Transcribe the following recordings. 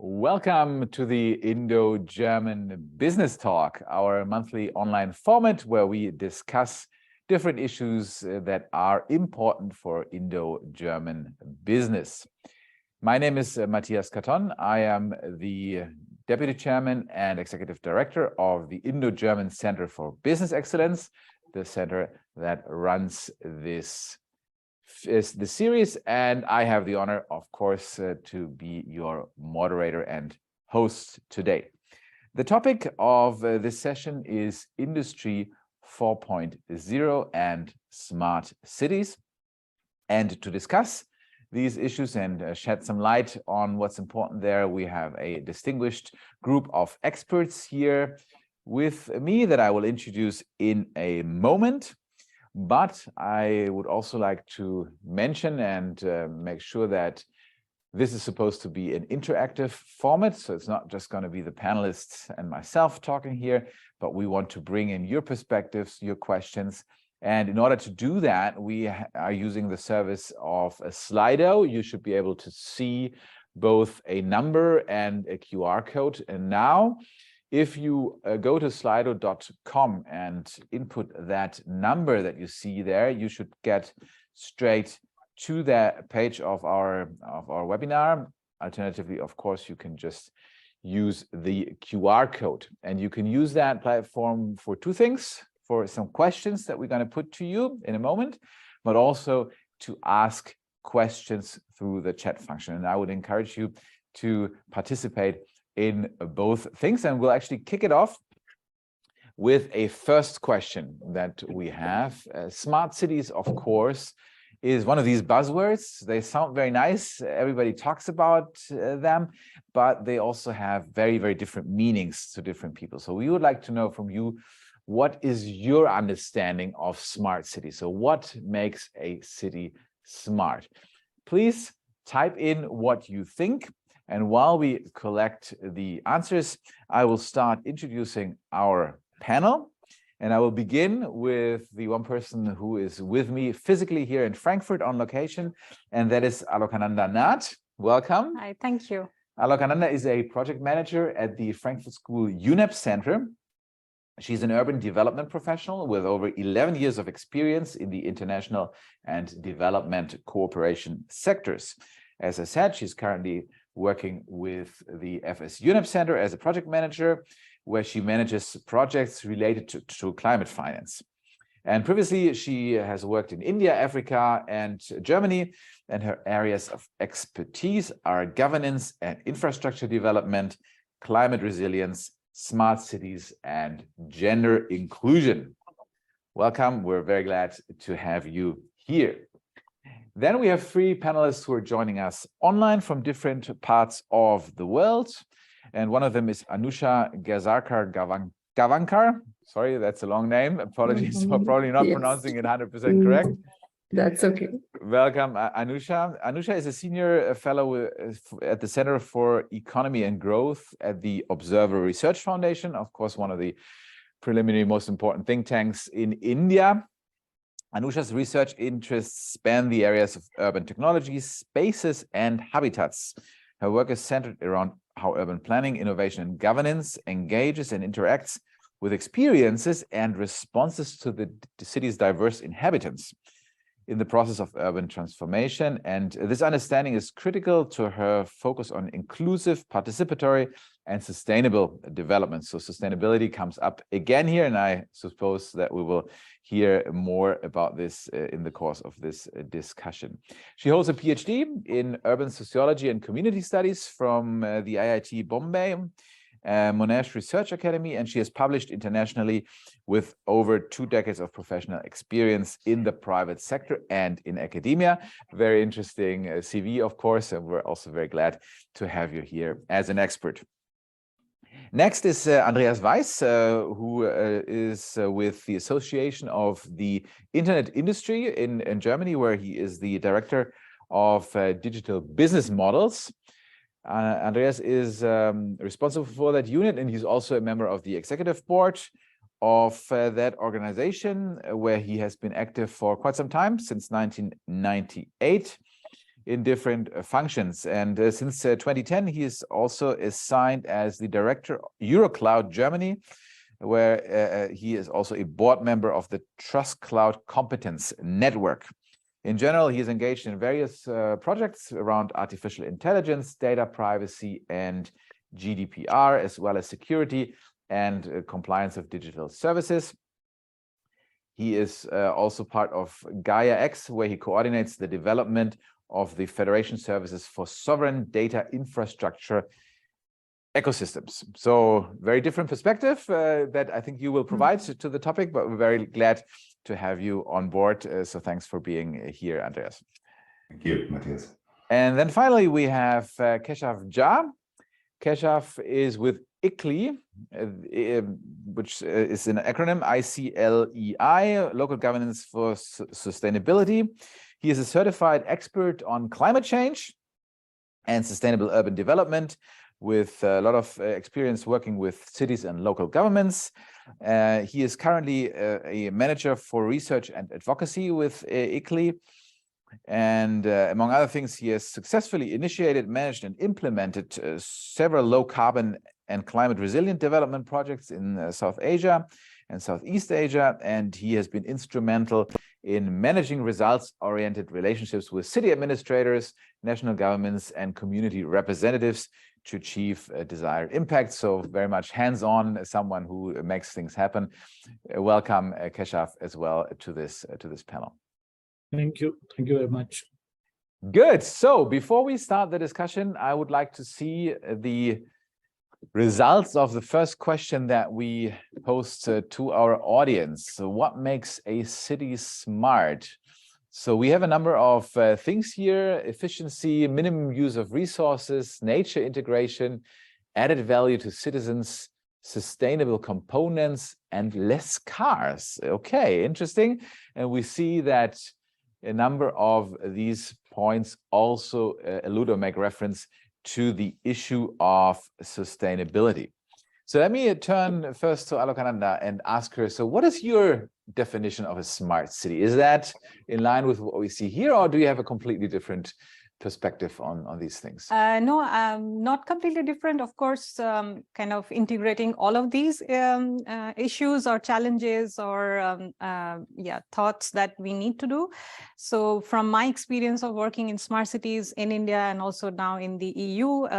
Welcome to the Indo-German Business Talk, our monthly online format where we discuss different issues that are important for Indo-German business. My name is Matthias Catón. I am the Deputy Chairman and Executive Director of the Indo-German Center for Business Excellence, the center that runs this the series, and I have the honor, of course, to be your moderator and host today. The topic of this session is Industry 4.0 and smart cities. And to discuss these issues and shed some light on what's important there, we have a distinguished group of experts here with me that I will introduce in a moment. But I would also like to mention and make sure that this is supposed to be an interactive format. So it's not just going to be the panelists and myself talking here, but we want to bring in your perspectives, your questions. And in order to do that, we are using the service of a Slido. You should be able to see both a number and a QR code. And now, if you go to slido.com and input that number that you see there, you should get straight to the page of our webinar. Alternatively, of course, you can just use the QR code. And you can use that platform for two things, for some questions that we're going to put to you in a moment, but also to ask questions through the chat function. And I would encourage you to participate in both things, and we'll actually kick it off with a first question that we have. Smart cities, of course, is one of these buzzwords. They sound very nice. Everybody talks about them, but they also have very, very different meanings to different people. So we would like to know from you, what is your understanding of smart cities? So what makes a city smart? Please type in what you think. And while we collect the answers, I will start introducing our panel. And I will begin with the one person who is with me physically here in Frankfurt on location, and that is Alokananda Nath. Welcome. Hi, thank you. Alokananda is a project manager at the Frankfurt School UNEP Center. She's an urban development professional with over 11 years of experience in the international and development cooperation sectors. As I said, she's currently working with the FS UNEP Center as a project manager, where she manages projects related to climate finance. And previously, she has worked in India, Africa, and Germany, and her areas of expertise are governance and infrastructure development, climate resilience, smart cities, and gender inclusion. Welcome. We're very glad to have you here. Then we have three panelists who are joining us online from different parts of the world. And one of them is Anusha Gavankar. Sorry, that's a long name. Apologies for probably not pronouncing it 100% correct. That's okay. Welcome, Anusha. Anusha is a senior fellow at the Center for Economy and Growth at the Observer Research Foundation, of course, one of the preliminary most important think tanks in India. Anusha's research interests span the areas of urban technologies, spaces, and habitats. Her work is centered around how urban planning, innovation, and governance engages and interacts with experiences and responses to the city's diverse inhabitants in the process of urban transformation. And this understanding is critical to her focus on inclusive, participatory, and sustainable development. So sustainability comes up again here, and I suppose that we will hear more about this in the course of this discussion. She holds a PhD in urban sociology and community studies from the IIT Bombay Monash Research Academy, and she has published internationally with over 2 decades of professional experience in the private sector and in academia. Very interesting CV, of course, and we're also very glad to have you here as an expert. Next is Andreas Weiß, who is with the Association of the Internet Industry in Germany, where he is the director of digital business models. Andreas is responsible for that unit, and he's also a member of the executive board of that organization, where he has been active for quite some time, since 1998. in different functions. And since 2010, he is also assigned as the director of Eurocloud Germany, where he is also a board member of the Trust Cloud Competence Network. In general, he is engaged in various projects around artificial intelligence, data privacy, and GDPR, as well as security and compliance of digital services. He is also part of Gaia X, where he coordinates the development of the Federation Services for Sovereign Data Infrastructure Ecosystems. So very different perspective that I think you will provide to the topic, but we're very glad to have you on board. So thanks for being here, Andreas. Thank you, Matthias. And then finally, we have Keshav Jha. Keshav is with ICLEI, which is an acronym, ICLEI, Local Governance for Sustainability. He is a certified expert on climate change and sustainable urban development, with a lot of experience working with cities and local governments. He is currently a manager for research and advocacy with ICLEI. And among other things, he has successfully initiated, managed, and implemented several low carbon and climate resilient development projects in South Asia and Southeast Asia. And he has been instrumental in managing results-oriented relationships with city administrators, national governments, and community representatives to achieve desired impact. So very much hands-on, someone who makes things happen. Welcome, Keshav, as well to this panel. Thank you. Thank you very much. Good. So before we start the discussion, I would like to see the results of the first question that we posed to our audience. So what makes a city smart? So we have a number of things here: efficiency, minimum use of resources, nature integration, added value to citizens, sustainable components, and less cars. Okay, interesting. And we see that a number of these points also allude or make reference to the issue of sustainability. So let me turn first to Alokananda and ask her, so what is your definition of a smart city? Is that in line with what we see here, or do you have a completely different perspective on these things? No, not completely different. Of course, kind of integrating all of these issues or challenges or thoughts that we need to do. So from my experience of working in smart cities in India and also now in the EU,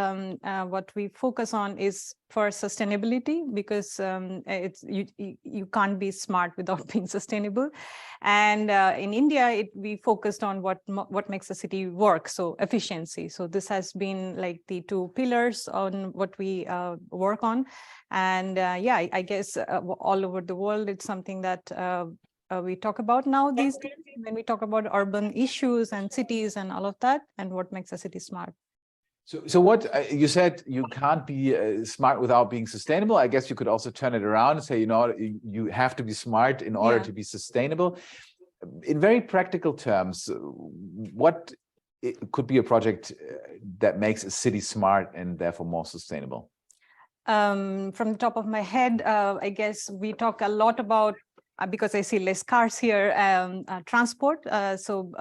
what we focus on is for sustainability, because you can't be smart without being sustainable. And in India, we focused on what makes a city work, so efficiency. So this has been like the two pillars on what we work on. And I guess all over the world, it's something that we talk about now these days when we talk about urban issues and cities and all of that, and what makes a city smart. So what you said, you can't be smart without being sustainable. I guess you could also turn it around and say, you have to be smart in order to be sustainable. In very practical terms, what could be a project that makes a city smart and therefore more sustainable? From the top of my head, I guess we talk a lot about, because I see less cars here, transport. So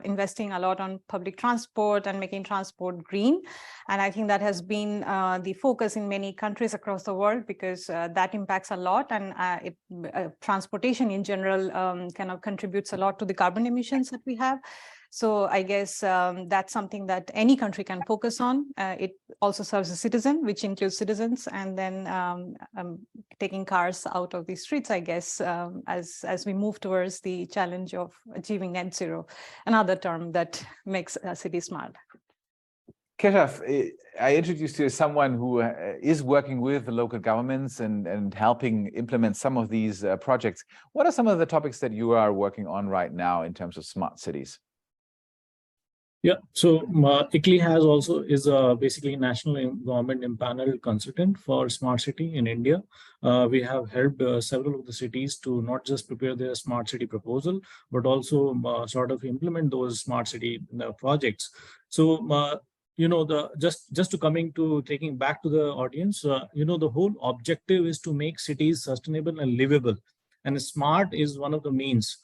investing a lot on public transport and making transport green. And I think that has been the focus in many countries across the world, because that impacts a lot. And transportation in general kind of contributes a lot to the carbon emissions that we have. So I guess that's something that any country can focus on. It also serves the citizen, which includes citizens, and then taking cars out of the streets, I guess, as we move towards the challenge of achieving net zero, another term that makes a city smart. Keshav, I introduced you as someone who is working with the local governments and helping implement some of these projects. What are some of the topics that you are working on right now in terms of smart cities? Yeah, so ICLEI is basically national government empaneled consultant for smart city in India. We have helped several of the cities to not just prepare their smart city proposal, but also sort of implement those smart city projects. So just taking back to the audience, the whole objective is to make cities sustainable and livable, and smart is one of the means.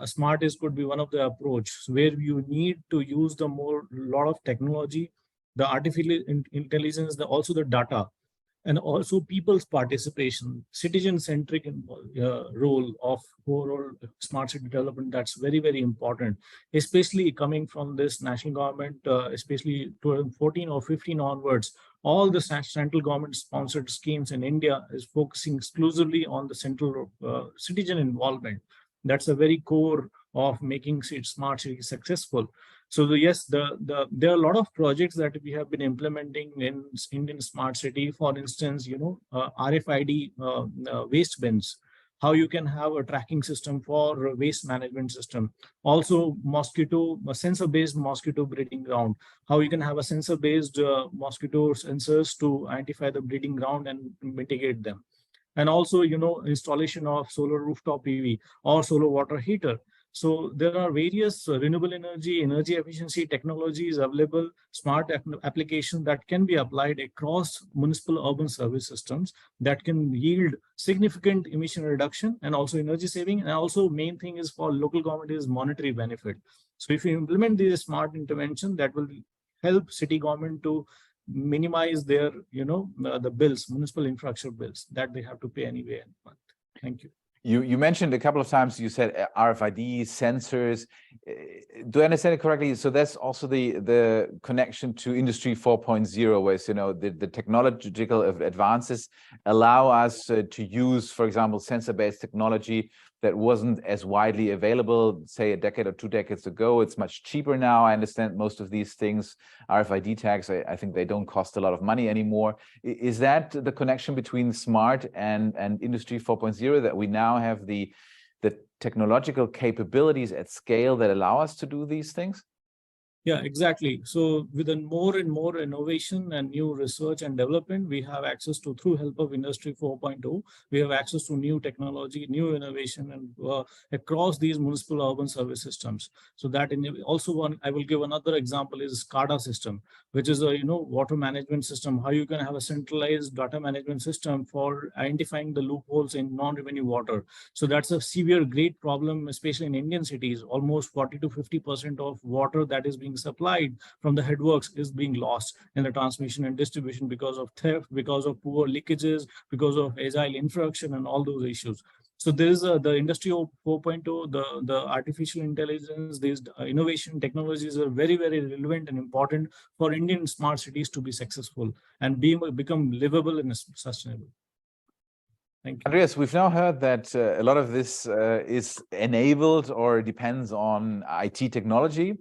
smart is could be one of the approach where you need to use the lot of technology, the artificial intelligence, also the data, and also people's participation, citizen-centric role of overall smart city development. That's very, very important, especially coming from this national government, especially 2014 or 15 onwards. All the central government sponsored schemes in India is focusing exclusively on the central citizen involvement. That's a very core of making smart cities successful. So yes, there are a lot of projects that we have been implementing in Indian smart city. For instance, RFID waste bins, how you can have a tracking system for waste management system. Also, sensor-based mosquito breeding ground, how you can have a sensor-based mosquito sensors to identify the breeding ground and mitigate them. And also, installation of solar rooftop PV or solar water heater. So there are various renewable energy efficiency technologies available, smart applications that can be applied across municipal urban service systems that can yield significant emission reduction and also energy saving. And also main thing is for local government is monetary benefit. So if you implement these smart intervention, that will help city government to minimize their, the bills, municipal infrastructure bills that they have to pay anyway in a month. Thank you. You mentioned a couple of times, you said RFID sensors. Do I understand it correctly? So that's also the connection to Industry 4.0, where the technological advances allow us to use, for example, sensor-based technology that wasn't as widely available, say, a decade or 2 decades ago. It's much cheaper now. I understand most of these things, RFID tags, I think they don't cost a lot of money anymore. Is that the connection between smart and Industry 4.0, that we now have the technological capabilities at scale that allow us to do these things? Yeah, exactly. So with more and more innovation and new research and development, we have access to, through help of Industry 4.0, we have access to new technology, new innovation, and across these municipal urban service systems. So that also I will give another example is SCADA system, which is a water management system. How you can have a centralized data management system for identifying the loopholes in non-revenue water. So that's a severe, great problem, especially in Indian cities. Almost 40 to 50% of water that is being supplied from the headworks is being lost in the transmission and distribution because of theft, because of poor leakages, because of agile infrastructure and all those issues. So there is the Industry 4.0, the artificial intelligence, these innovation technologies are very, very relevant and important for Indian smart cities to be successful and become livable and sustainable. Thank you. Andreas, we've now heard that a lot of this is enabled or depends on IT technology.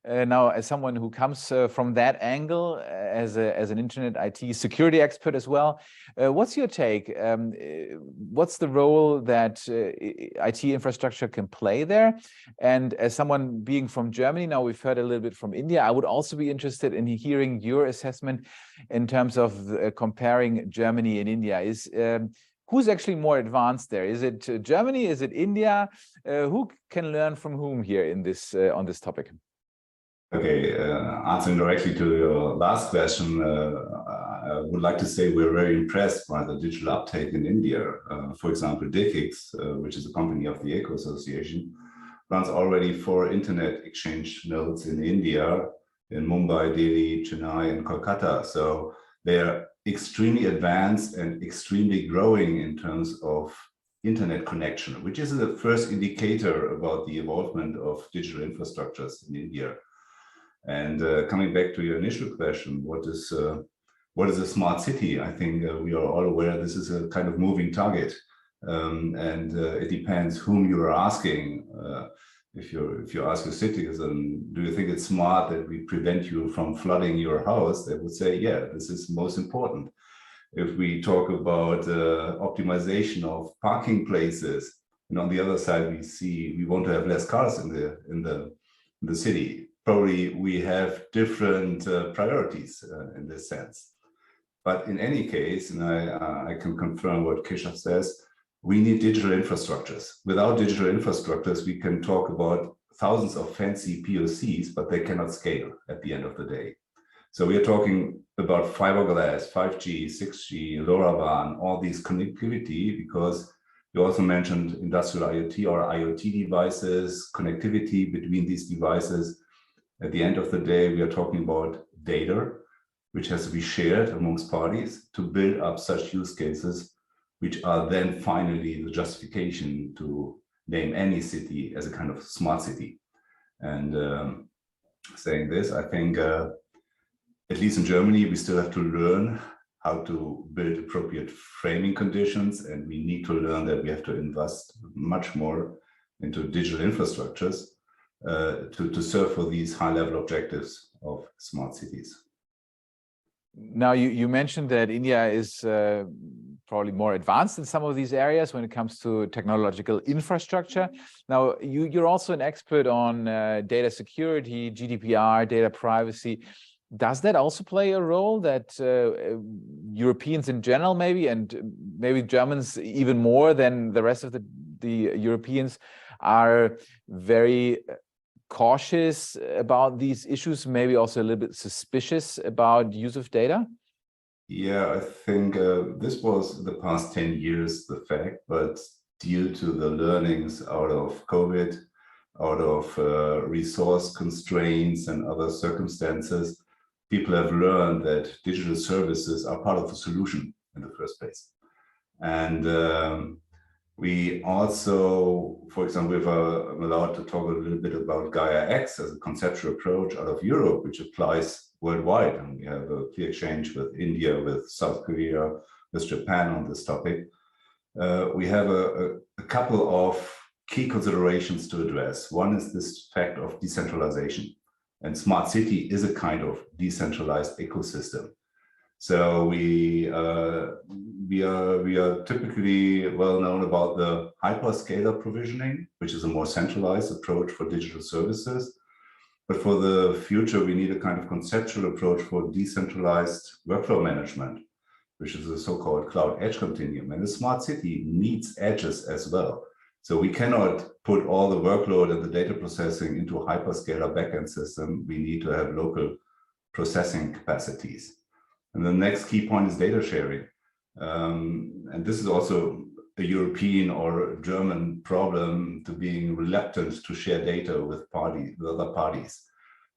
Now, as someone who comes from that angle, as an internet IT security expert as well, what's your take? What's the role that IT infrastructure can play there? And as someone being from Germany, now we've heard a little bit from India, I would also be interested in hearing your assessment in terms of comparing Germany and India. Who's actually more advanced there? Is it Germany? Is it India? Who can learn from whom here in this on this topic? Okay, answering directly to your last question, I would like to say we're very impressed by the digital uptake in India. For example, DICIX, which is a company of the Eco Association, runs already 4 internet exchange nodes in India, in Mumbai, Delhi, Chennai, and Kolkata. So they're extremely advanced and extremely growing in terms of internet connection, which is the first indicator about the involvement of digital infrastructures in India. And coming back to your initial question, what is a smart city? I think we are all aware this is a kind of moving target, and it depends whom you are asking. If you ask a citizen, do you think it's smart that we prevent you from flooding your house? They would say, yeah, this is most important. If we talk about optimization of parking places, and on the other side we want to have less cars in the city. Probably we have different priorities in this sense. But in any case, and I can confirm what Keshav says, we need digital infrastructures. Without digital infrastructures, we can talk about thousands of fancy POCs, but they cannot scale at the end of the day. So we are talking about fiberglass, 5G, 6G, LoRaWAN, all these connectivity, because You also mentioned industrial IoT or IoT devices, connectivity between these devices. At the end of the day, we are talking about data, which has to be shared amongst parties to build up such use cases, which are then finally the justification to name any city as a kind of smart city. And saying this, I think, at least in Germany, we still have to learn how to build appropriate framing conditions, and we need to learn that we have to invest much more into digital infrastructures to serve for these high-level objectives of smart cities. Now, you mentioned that India is probably more advanced in some of these areas when it comes to technological infrastructure. Now, you're also an expert on data security, GDPR, data privacy. Does that also play a role that Europeans in general maybe, and maybe Germans even more than the rest of the Europeans, are very cautious about these issues, maybe also a little bit suspicious about use of data? Yeah, I think this was the past 10 years the fact, but due to the learnings out of COVID, out of resource constraints and other circumstances, people have learned that digital services are part of the solution in the first place. And we also, for example, if I'm allowed to talk a little bit about Gaia X as a conceptual approach out of Europe, which applies worldwide. And we have a clear exchange with India, with South Korea, with Japan on this topic. We have a couple of key considerations to address. One is this fact of decentralization. And smart city is a kind of decentralized ecosystem. So we are typically well known about the hyperscaler provisioning, which is a more centralized approach for digital services. But for the future, we need a kind of conceptual approach for decentralized workflow management, which is the so-called cloud edge continuum. And the smart city needs edges as well. So we cannot put all the workload and the data processing into a hyperscaler backend system. We need to have local processing capacities. And the next key point is data sharing. And this is also a European or German problem, to being reluctant to share data with other parties,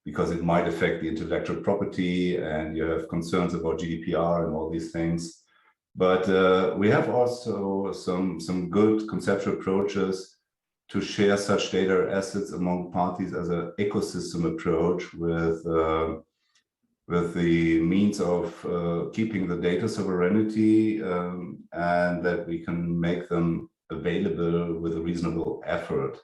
because it might affect the intellectual property, and you have concerns about GDPR and all these things. But we have also some good conceptual approaches to share such data assets among parties as an ecosystem approach with the means of keeping the data sovereignty, and that we can make them available with a reasonable effort.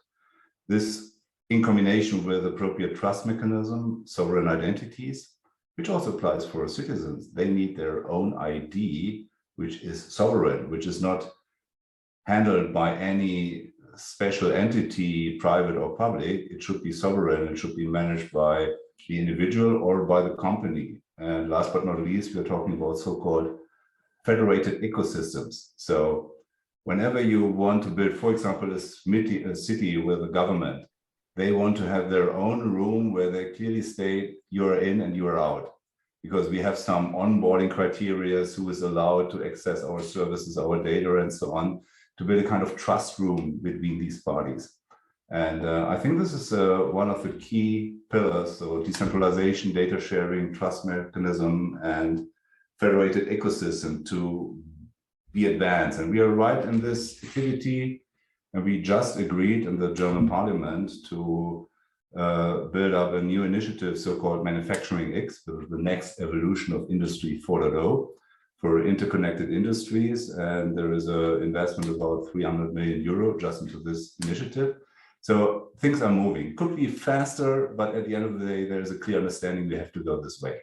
This, in combination with appropriate trust mechanism, sovereign identities, which also applies for citizens. They need their own ID, which is sovereign, which is not handled by any special entity, private or public. It should be sovereign. It should be managed by the individual or by the company. And last but not least, we're talking about so-called federated ecosystems. So whenever you want to build, for example, a city with a government, they want to have their own room where they clearly state you're in and you're out. Because we have some onboarding criteria, who is allowed to access our services, our data, and so on, to build a kind of trust room between these parties. And I think this is one of the key pillars, so decentralization, data sharing, trust mechanism, and federated ecosystem to be advanced. And we are right in this activity, and we just agreed in the German parliament to build up a new initiative, so-called Manufacturing X, the next evolution of Industry 4.0 for interconnected industries. And there is an investment of about 300 million euro just into this initiative. So things are moving. Could be faster, but at the end of the day, there is a clear understanding we have to go this way.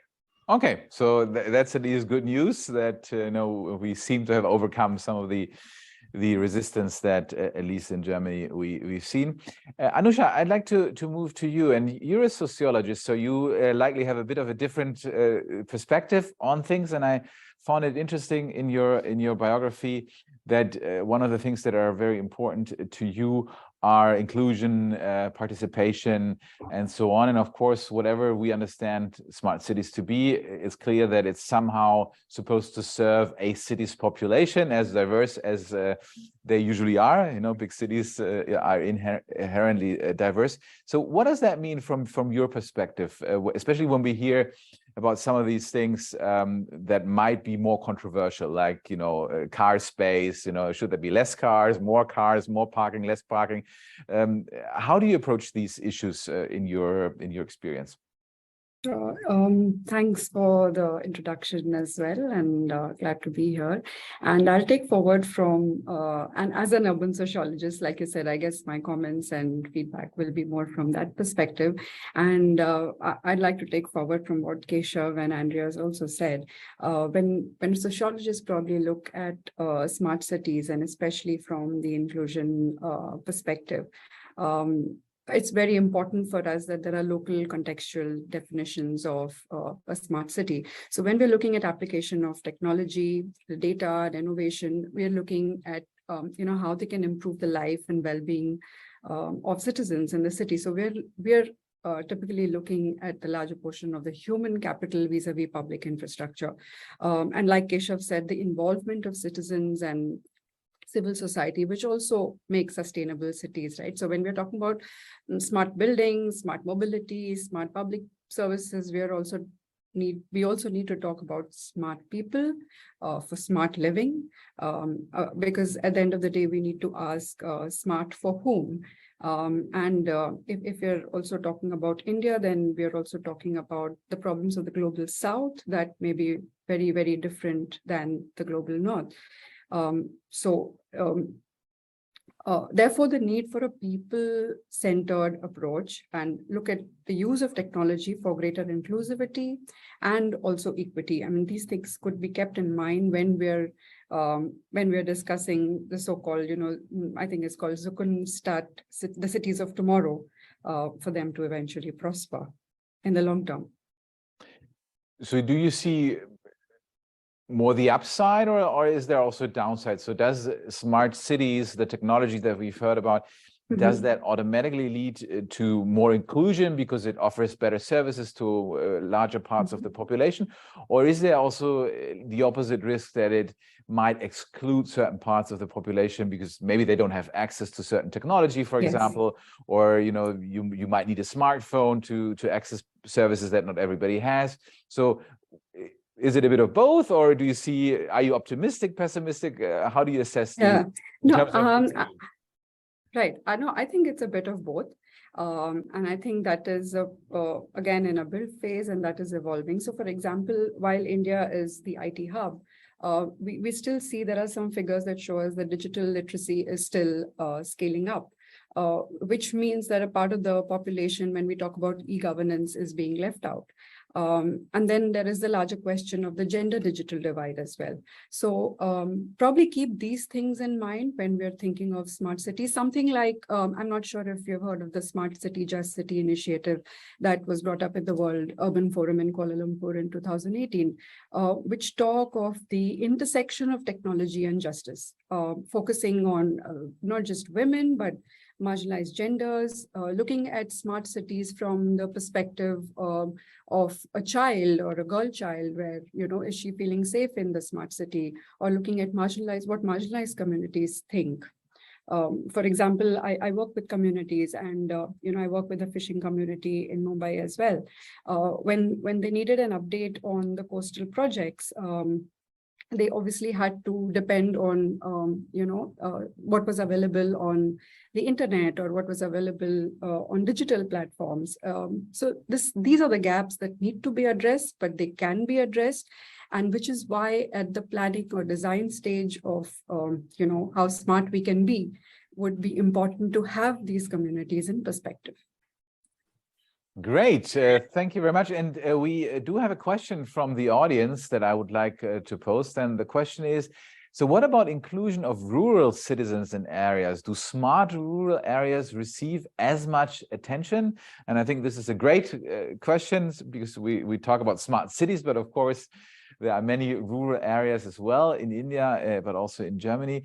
Okay, so that's at least good news that we seem to have overcome some of the resistance that, at least in Germany, we've seen. Anusha, I'd like to move to you, and you're a sociologist, so you likely have a bit of a different perspective on things. And I found it interesting in your biography that one of the things that are very important to you are inclusion, participation, and so on. And of course, whatever we understand smart cities to be, it's clear that it's somehow supposed to serve a city's population as diverse as they usually are. You know, big cities are inherently diverse. So what does that mean from your perspective, especially when we hear about some of these things that might be more controversial, like, you know, car space, you know, should there be less cars, more parking, less parking? How do you approach these issues in your experience? Thanks for the introduction as well, and glad to be here. And I'll take forward from, and as an urban sociologist, like you said, I guess my comments and feedback will be more from that perspective. And I'd like to take forward from what Keshav and Andreas also said. When sociologists probably look at smart cities, and especially from the inclusion perspective, it's very important for us that there are local contextual definitions of a smart city. So when we're looking at application of technology, the data and innovation, we're looking at how they can improve the life and well-being of citizens in the city. So we're typically looking at the larger portion of the human capital vis-a-vis public infrastructure. And like Keshav said, the involvement of citizens and civil society, which also makes sustainable cities, right? So when we're talking about smart buildings, smart mobility, smart public services, we also need to talk about smart people for smart living, because at the end of the day, we need to ask smart for whom? If we're also talking about India, then we're also talking about the problems of the global South that may be very, very different than the global North. Therefore, the need for a people-centered approach and look at the use of technology for greater inclusivity and also equity. I mean, these things could be kept in mind when we're discussing the so-called, I think it's called Zukunftsstadt, the cities of tomorrow, for them to eventually prosper in the long term. So do you see more the upside, or is there also a downside? So does smart cities, the technology that we've heard about, does that automatically lead to more inclusion because it offers better services to larger parts of the population? Or is there also the opposite risk that it might exclude certain parts of the population because maybe they don't have access to certain technology, for example, or you might need a smartphone to access services that not everybody has? So is it a bit of both, or do you see, are you optimistic, pessimistic? How do you assess Right. I think it's a bit of both. And I think that is, again, in a build phase, and that is evolving. So, for example, while India is the IT hub, we still see there are some figures that show us that digital literacy is still scaling up, which means that a part of the population, when we talk about e-governance, is being left out. And then there is the larger question of the gender digital divide as well. So probably keep these things in mind when we're thinking of smart cities. Something like, I'm not sure if you've heard of the Smart City, Just City initiative that was brought up at the World Urban Forum in Kuala Lumpur in 2018, which talk of the intersection of technology and justice, focusing on not just women, but marginalized genders, looking at smart cities from the perspective of a child or a girl child, where, is she feeling safe in the smart city, or looking at what marginalized communities think. For example, I work with communities, and I work with a fishing community in Mumbai as well. When they needed an update on the coastal projects, they obviously had to depend on, what was available on the internet or what was available on digital platforms. So these are the gaps that need to be addressed, but they can be addressed. And which is why at the planning or design stage of, how smart we can be, would be important to have these communities in perspective. Great. Thank you very much. And we do have a question from the audience that I would like to post. And the question is, so what about inclusion of rural citizens in areas? Do smart rural areas receive as much attention? And I think this is a great question, because we talk about smart cities, but of course, there are many rural areas as well in India, but also in Germany.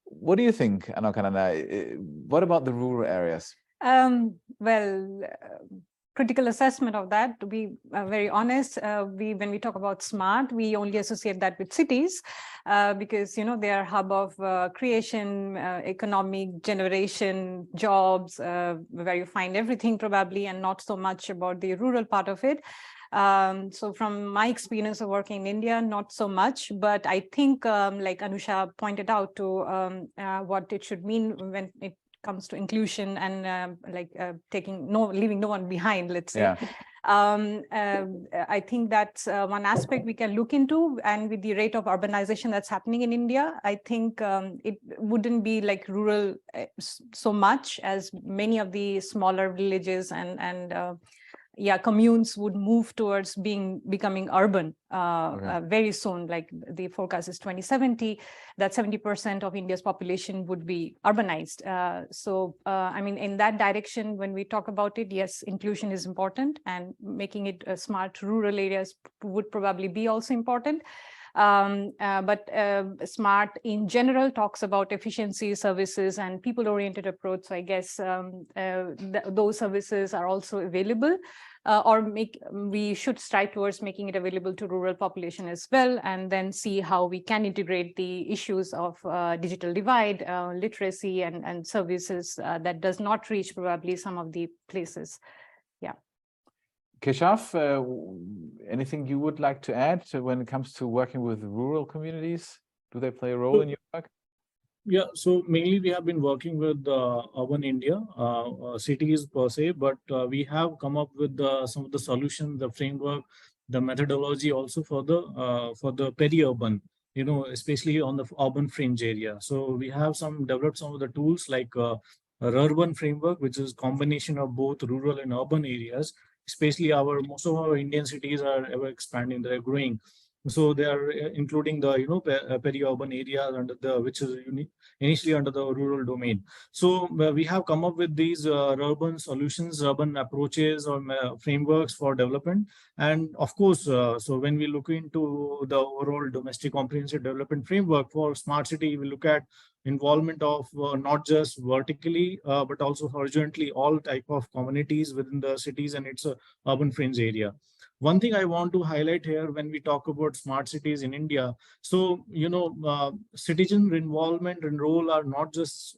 What do you think, Anokanana? What about the rural areas? Well, critical assessment of that, to be very honest, when we talk about smart, we only associate that with cities because, you know, they are hub of creation, economic generation, jobs, where you find everything probably, and not so much about the rural part of it. So from my experience of working in India, not so much, but I think like Anusha pointed out to what it should mean when it comes to inclusion and leaving no one behind, let's say. Yeah. I think that's one aspect we can look into, and with the rate of urbanization that's happening in India, I think it wouldn't be like rural so much, as many of the smaller villages and communes would move towards becoming urban very soon. Like the forecast is 2070, that 70% of India's population would be urbanized. I mean, in that direction, when we talk about it, yes, inclusion is important, and making it smart rural areas would probably be also important. But smart in general talks about efficiency, services, and people-oriented approach. So I guess those services are also available, we should strive towards making it available to rural population as well, and then see how we can integrate the issues of digital divide, literacy, and services that does not reach probably some of the places. Yeah. Keshav, anything you would like to add when it comes to working with rural communities? Do they play a role in your work? Yeah, so mainly we have been working with urban India, cities per se, but we have come up with some of the solutions, the framework, the methodology also for the peri-urban, you know, especially on the urban fringe area. So we have developed some of the tools like a urban framework, which is combination of both rural and urban areas. Especially most of our Indian cities are ever expanding, they're growing. So they are including the, you know, peri-urban areas which is initially under the rural domain. So we have come up with these urban solutions, urban approaches or frameworks for development. And of course, so when we look into the overall domestic comprehensive development framework for smart city, we look at involvement of not just vertically, but also horizontally, all type of communities within the cities and its urban fringe area. One thing I want to highlight here when we talk about smart cities in India, so, you know, citizen involvement and role are not just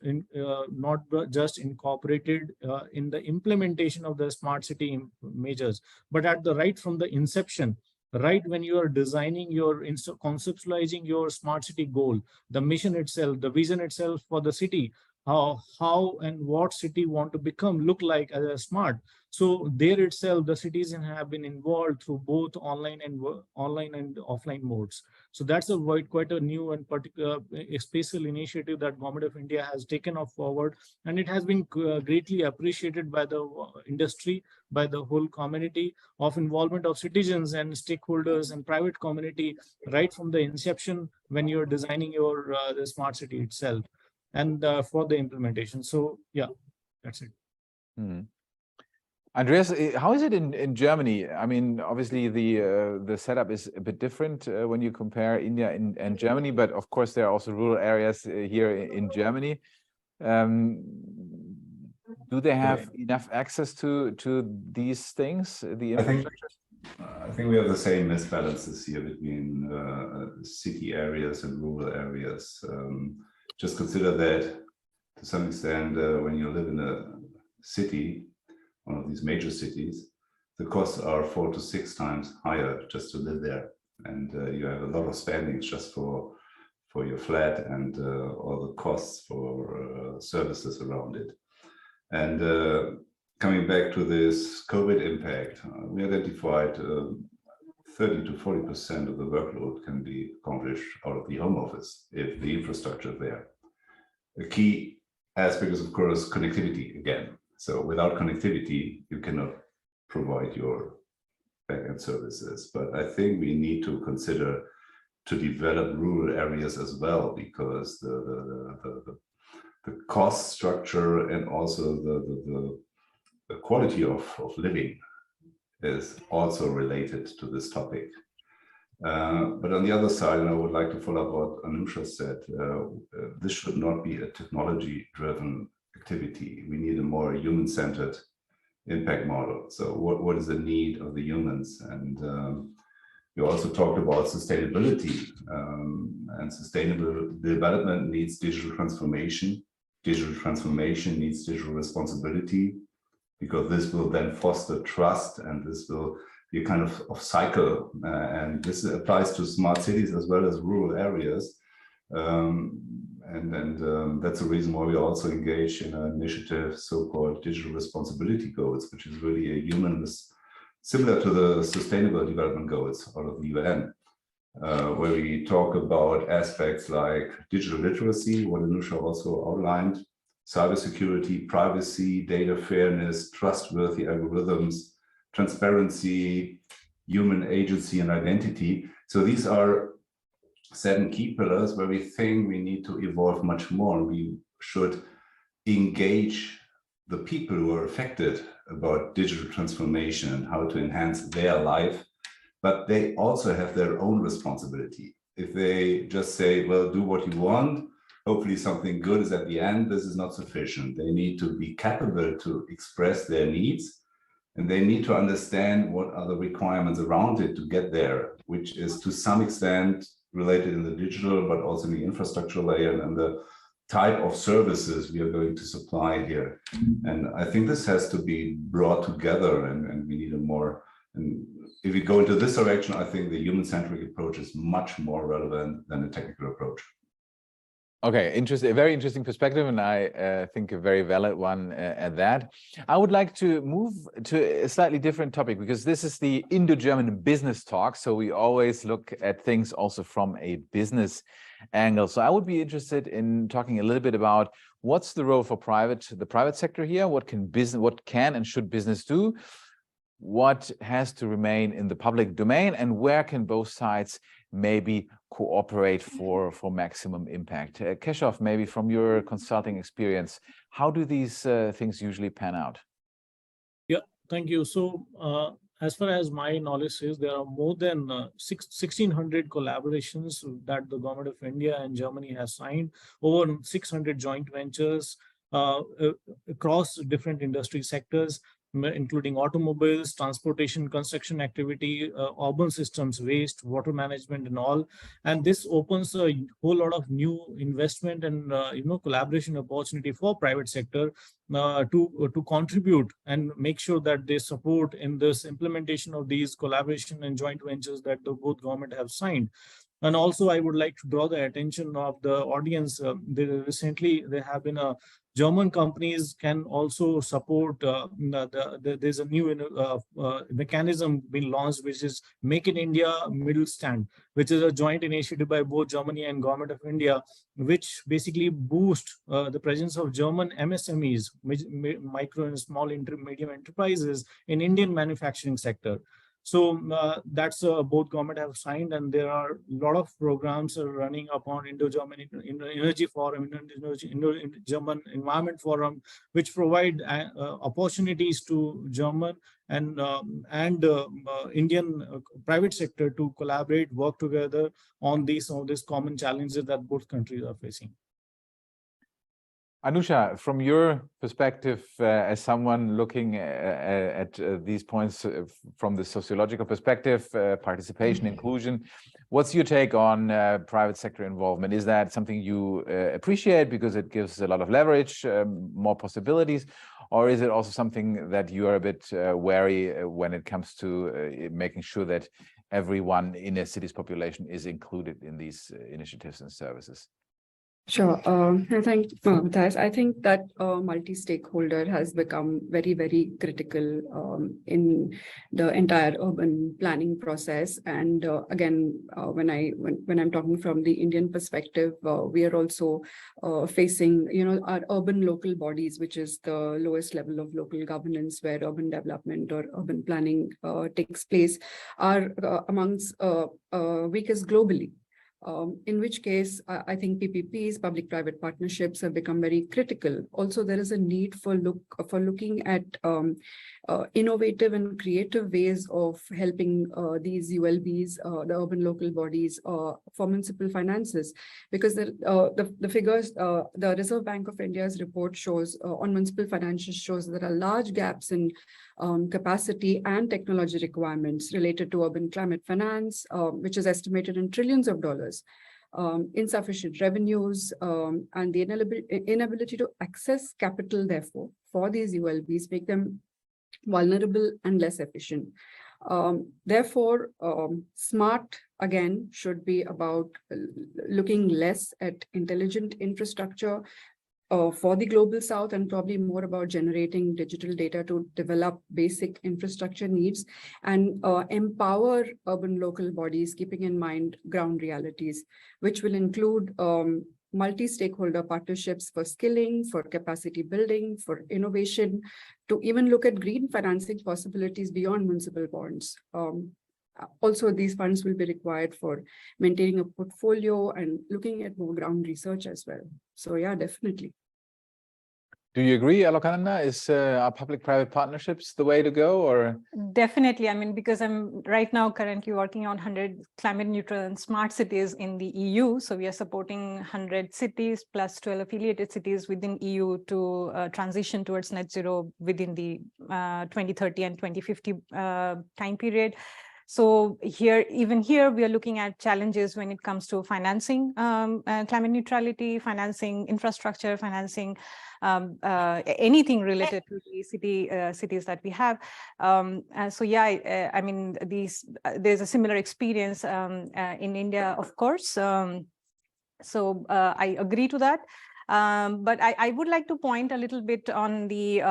incorporated in the implementation of the smart city measures, but at the right from the inception. Right when you are designing conceptualizing your smart city goal, the mission itself, the vision itself for the city, how and what city want to look like as a smart. So there itself, the citizens have been involved through both online and offline modes. So that's quite a new and particular special initiative that Government of India has taken forward, and it has been greatly appreciated by the industry, by the whole community, of involvement of citizens and stakeholders and private community right from the inception when you're designing your the smart city itself and for the implementation. So yeah, that's it. Andreas, how is it in Germany? I mean, obviously the setup is a bit different when you compare India and Germany, but of course there are also rural areas here in Germany. Do they have enough access to these things, the infrastructure? I think we have the same misbalances here between city areas and rural areas. Just consider that to some extent, when you live in a city, one of these major cities, the costs are 4 to 6 times higher just to live there. And you have a lot of spendings just for your flat and all the costs for services around it. And coming back to this COVID impact, we identified 30 to 40% of the workload can be accomplished out of the home office if the infrastructure is there. The key aspect is, of course, connectivity again. So without connectivity, you cannot provide your backend services. But I think we need to consider to develop rural areas as well, because the cost structure and also the quality of living is also related to this topic. But on the other side, and I would like to follow up what Anusha said, this should not be a technology-driven activity. We need a more human-centered impact model. So what is the need of the humans? And you also talked about sustainability, and sustainable development needs digital transformation. Digital transformation needs digital responsibility, because this will then foster trust, and this will be a kind of cycle. And this applies to smart cities as well as rural areas. And that's the reason why we also engage in an initiative so-called digital responsibility goals, which is really a humanist, similar to the sustainable development goals out of the UN, where we talk about aspects like digital literacy, what Anusha also outlined, cybersecurity, privacy, data fairness, trustworthy algorithms, transparency, human agency and identity. So these are 7 key pillars where we think we need to evolve much more. We should engage the people who are affected about digital transformation and how to enhance their life, but they also have their own responsibility. If they just say, well, do what you want, hopefully something good is at the end, this is not sufficient. They need to be capable to express their needs, and they need to understand what are the requirements around it to get there, which is to some extent related in the digital, but also in the infrastructure layer and the type of services we are going to supply here. And I think this has to be brought together, and we need a more, and if we go into this direction, I think the human-centric approach is much more relevant than a technical approach. Okay, interesting, a very interesting perspective, and I think a very valid one at that. I would like to move to a slightly different topic, because this is the Indo-German Business Talk, so we always look at things also from a business angle. So I would be interested in talking a little bit about what's the role for the private sector here, what can and should business do, what has to remain in the public domain, and where can both sides maybe cooperate for maximum impact. Keshav, maybe from your consulting experience, how do these things usually pan out? Yeah, thank you. So as far as my knowledge is, there are more than 1,600 collaborations that the government of India and Germany has signed, over 600 joint ventures across different industry sectors, including automobiles, transportation, construction activity, urban systems, waste, water management, and all. And this opens a whole lot of new investment and collaboration opportunity for private sector to contribute and make sure that they support in this implementation of these collaboration and joint ventures that the both government have signed. And also, I would like to draw the attention of the audience. Recently, there have been German companies can also support. There's a new mechanism being launched, which is Make in India Middle Stand, which is a joint initiative by both Germany and Government of India, which basically boosts the presence of German MSMEs, micro and small medium enterprises in Indian manufacturing sector. So that's both government have signed, and there are a lot of programs running upon Indo-German Energy Forum, Indo-German Environment Forum, which provide opportunities to German and Indian private sector to collaborate, work together on some of these common challenges that both countries are facing. Anusha, from your perspective, as someone looking at these points from the sociological perspective, participation, inclusion, what's your take on private sector involvement? Is that something you appreciate because it gives a lot of leverage, more possibilities, or is it also something that you are a bit wary when it comes to making sure that everyone in a city's population is included in these initiatives and services? Sure. Thank you, Matthias. I think that multi-stakeholder has become very, very critical in the entire urban planning process. And again, when I'm talking from the Indian perspective, we are also facing, our urban local bodies, which is the lowest level of local governance where urban development or urban planning takes place, are amongst weakest globally. in which case I think PPPs, public-private partnerships, have become very critical. Also, there is a need for looking at innovative and creative ways of helping these ULBs, the urban local bodies, for municipal finances, because the figures, the Reserve Bank of India's report shows on municipal finances shows there are large gaps in capacity and technology requirements related to urban climate finance, which is estimated in trillions of dollars. Insufficient revenues and the inability to access capital, therefore, for these ULBs make them vulnerable and less efficient. Therefore, SMART, again, should be about looking less at intelligent infrastructure for the global south, and probably more about generating digital data to develop basic infrastructure needs and empower urban local bodies, keeping in mind ground realities, which will include multi-stakeholder partnerships for skilling, for capacity building, for innovation, to even look at green financing possibilities beyond municipal bonds. Also, these funds will be required for maintaining a portfolio and looking at more ground research as well. So yeah, definitely. Do you agree, Alokananda? Is are public-private partnerships the way to go, or? Definitely. I mean, because I'm right now currently working on 100 climate neutral and smart cities in the EU. So we are supporting 100 cities plus 12 affiliated cities within EU to transition towards net zero within the 2030 and 2050 time period. So even here, we are looking at challenges when it comes to financing climate neutrality, financing infrastructure, financing anything related to the cities that we have. So yeah, I mean, there's a similar experience in India, of course. So I agree to that. But I would like to point a little bit on the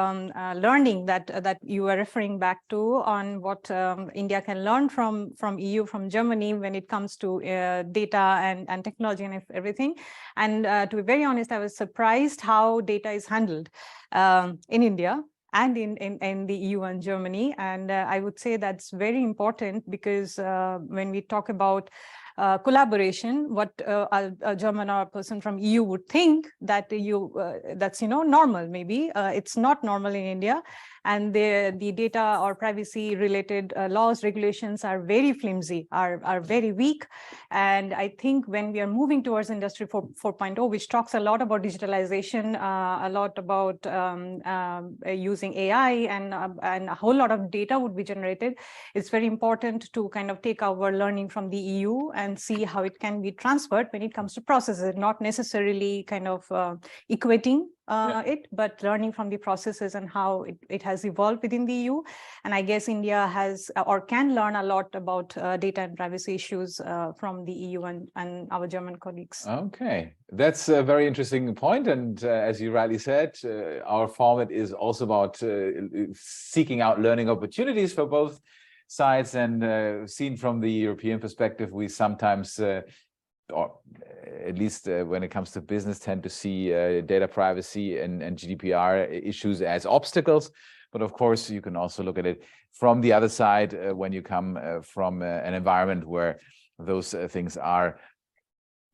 learning that you were referring back to, on what India can learn from EU, from Germany, when it comes to data and technology and everything. And to be very honest, I was surprised how data is handled in India and in the EU and Germany. And I would say that's very important, because when we talk about collaboration, what a German or a person from EU would think that that's normal. Maybe it's not normal in India, and the data or privacy related laws, regulations are very flimsy, are very weak. And I think when we are moving towards Industry 4.0, which talks a lot about digitalization, a lot about using AI, and a whole lot of data would be generated, it's very important to kind of take our learning from the EU and see how it can be transferred when it comes to processes, not necessarily kind of equating it, but learning from the processes and how it has evolved within the EU. And I guess India has or can learn a lot about data and privacy issues from the EU and our German colleagues. Okay, that's a very interesting point. And as you rightly said, our format is also about seeking out learning opportunities for both sides. And seen from the European perspective, we sometimes or at least when it comes to business, tend to see data privacy and GDPR issues as obstacles. But of course, you can also look at it from the other side when you come from an environment where those things are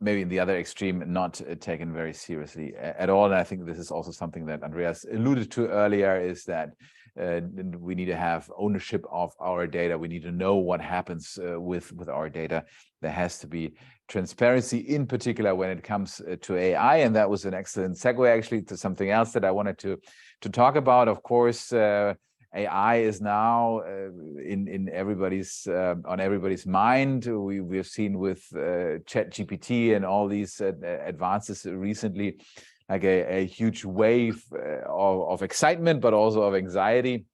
maybe in the other extreme, not taken very seriously at all. And I think this is also something that Andreas alluded to earlier, is that we need to have ownership of our data. We need to know what happens with our data. There has to be transparency, in particular when it comes to AI. And that was an excellent segue actually to something else that I wanted to talk about. Of course, AI is now in everybody's on everybody's mind. We've seen with ChatGPT and all these advances recently, like a huge wave of excitement, but also of anxiety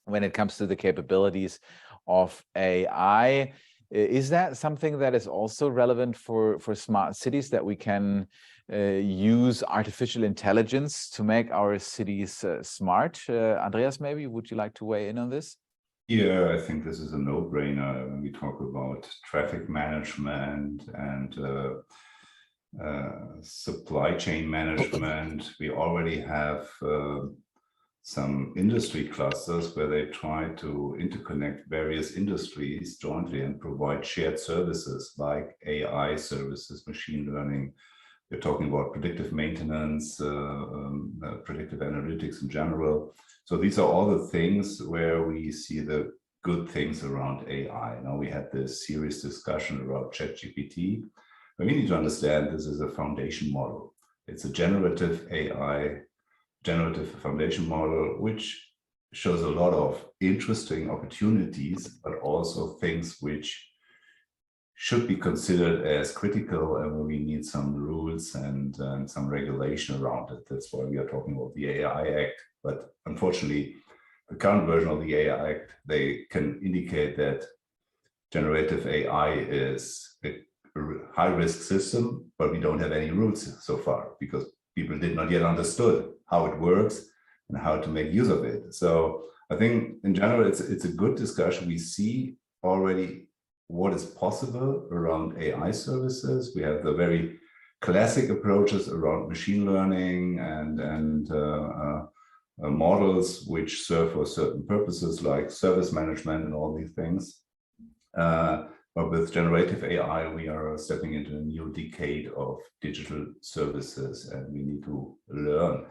when it comes to the capabilities of AI. Is that something that is also relevant for smart cities, that we can use artificial intelligence to make our cities smart? Andreas, maybe would you like to weigh in on this? Yeah, I think this is a no-brainer when we talk about traffic management and supply chain management. We already have some industry clusters where they try to interconnect various industries jointly and provide shared services like AI services, machine learning. We're talking about predictive maintenance, predictive analytics in general. So these are all the things where we see the good things around AI. Now we had this serious discussion about ChatGPT. But we need to understand this is a foundation model. It's a generative AI, generative foundation model, which shows a lot of interesting opportunities, but also things which should be considered as critical and where we need some rules and some regulation around it. That's why we are talking about the AI Act. But unfortunately, the current version of the AI Act, they can indicate that generative AI is a high-risk system, but we don't have any rules so far because people did not yet understood how it works and how to make use of it. So I think in general, it's a good discussion. We see already what is possible around AI services. We have the very classic approaches around machine learning and models which serve for certain purposes like service management and all these things. But with generative AI, we are stepping into a new decade of digital services and we need to learn.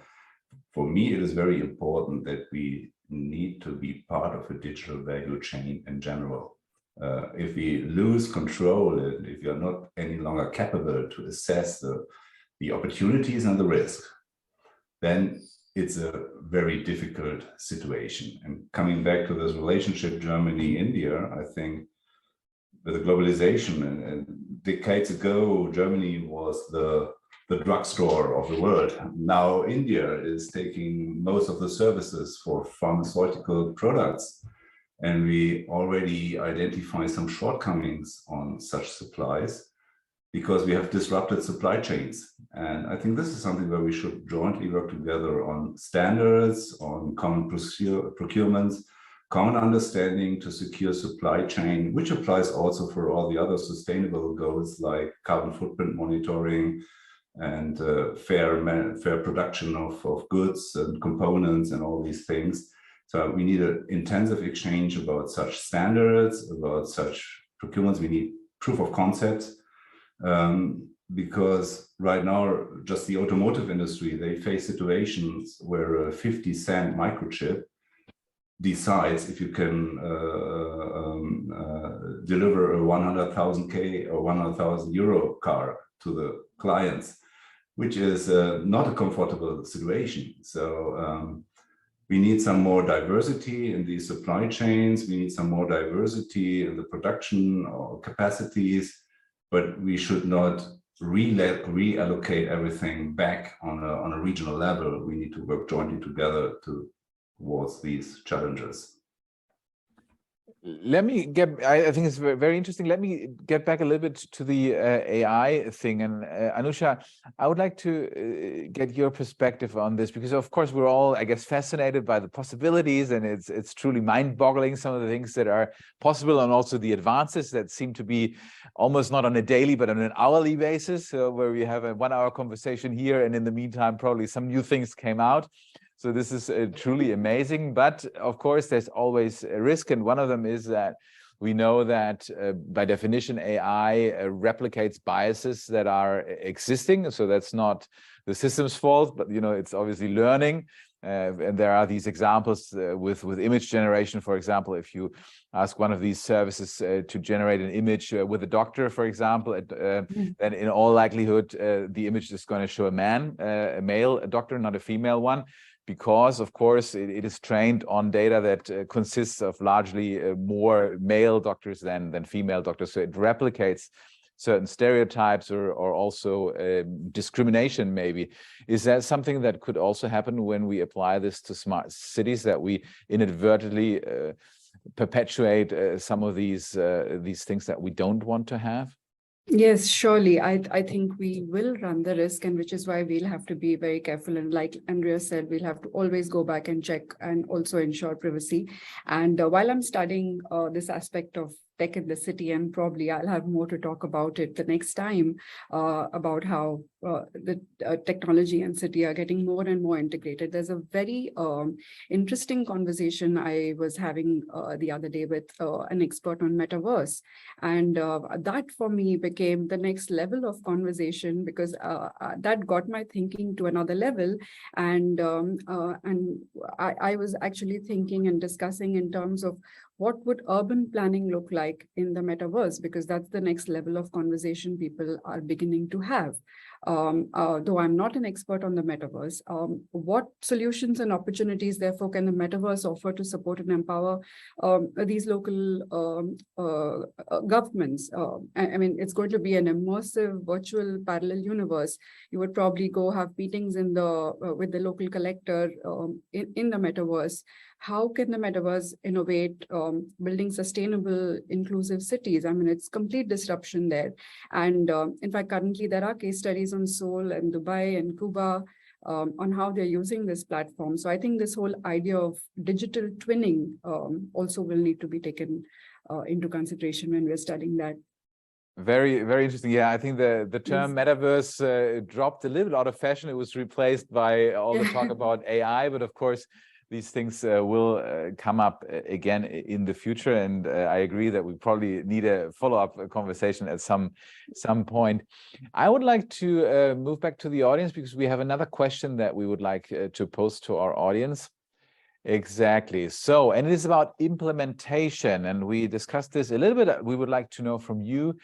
For me, it is very important that we need to be part of a digital value chain in general. If we lose control and if you're not any longer capable to assess the opportunities and the risk, then it's a very difficult situation. And coming back to this relationship Germany-India, I think with the globalization and decades ago, Germany was the drugstore of the world. Now India is taking most of the services for pharmaceutical products. And we already identify some shortcomings on such supplies because we have disrupted supply chains. And I think this is something where we should jointly work together on standards, on common procurements, common understanding to secure supply chain, which applies also for all the other sustainable goals like carbon footprint monitoring and fair production of goods and components and all these things. So we need an intensive exchange about such standards, about such procurements. We need proof of concept because right now, just the automotive industry, they face situations where a 50-cent microchip decides if you can deliver a 100,000 or 100,000 euro car to the clients, which is not a comfortable situation. So we need some more diversity in these supply chains. We need some more diversity in the production or capacities, but we should not reallocate everything back on a regional level. We need to work jointly together towards these challenges. Let me get, I think it's very interesting. Let me get back a little bit to the AI thing. And Anusha, I would like to get your perspective on this, because of course we're all, I guess, fascinated by the possibilities, and it's truly mind-boggling, some of the things that are possible, and also the advances that seem to be almost not on a daily, but on an hourly basis, where we have a 1-hour conversation here, and in the meantime, probably some new things came out. So this is truly amazing, but of course there's always a risk, and one of them is that we know that by definition AI replicates biases that are existing. So that's not the system's fault, but it's obviously learning. And there are these examples with image generation, for example. If you ask one of these services to generate an image with a doctor, for example, then in all likelihood the image is going to show a male doctor, not a female one, because of course it is trained on data that consists of largely more male doctors than female doctors. So it replicates certain stereotypes or also discrimination maybe. Is that something that could also happen when we apply this to smart cities, that we inadvertently perpetuate some of these things that we don't want to have? Yes, surely. I think we will run the risk, and which is why we'll have to be very careful. And like Andreas said, we'll have to always go back and check and also ensure privacy. And while I'm studying this aspect of tech in the city, and probably I'll have more to talk about it the next time, about how the technology and city are getting more and more integrated. There's a very interesting conversation I was having the other day with an expert on Metaverse. And that for me became the next level of conversation, because that got my thinking to another level. And I was actually thinking and discussing in terms of what would urban planning look like in the Metaverse, because that's the next level of conversation people are beginning to have. Though I'm not an expert on the Metaverse, what solutions and opportunities, therefore, can the Metaverse offer to support and empower these local governments? I mean, it's going to be an immersive virtual parallel universe. You would probably go have meetings in the with the local collector in the Metaverse. How can the Metaverse innovate, building sustainable, inclusive cities? I mean, it's complete disruption there. And in fact, currently there are case studies on Seoul and Dubai and Cuba on how they're using this platform. So I think this whole idea of digital twinning also will need to be taken into consideration when we're studying that. Very, very interesting. Yeah, I think the term Metaverse dropped a little bit out of fashion. It was replaced by all the talk about AI, but of course, these things will come up again in the future, and I agree that we probably need a follow-up conversation at some point. I would like to move back to the audience, because we have another question that we would like to pose to our audience. Exactly. So, and it is about implementation, and we discussed this a little bit. We would like to know from you,